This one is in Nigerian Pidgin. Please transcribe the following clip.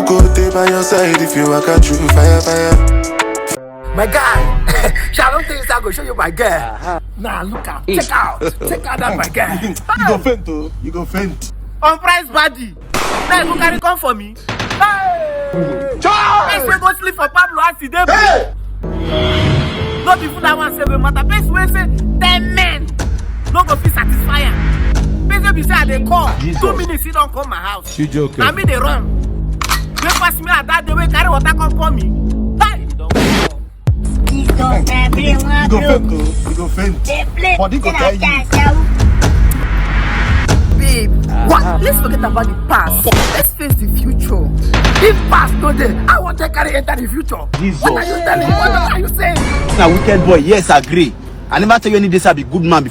Who go stay by your side if you walk out through fire? My guy, I don't think I go show you my girl. Nah, look out, check out that my guy. You go faint, oh. You go faint. On price body. Now you carry come for me. Hey! Place we go sleep for Pablo as today. Hey! No be fool that one say we matter. Place we say 10 men. No go feel satisfy am. Place we say they call. 2 minutes he don't come my house. You joking? I mean they run. They pass me at that day we carry water come for me. Hey! You go faint, oh. You go faint. Body go tell you. Babe, what? Let's forget about the past. Let's face the future. If past no day, I want to carry enter the future. Jesus. What are you telling me? What are you saying? Now, wicked boy, yes, I agree. I never tell you any days I'll be good man before.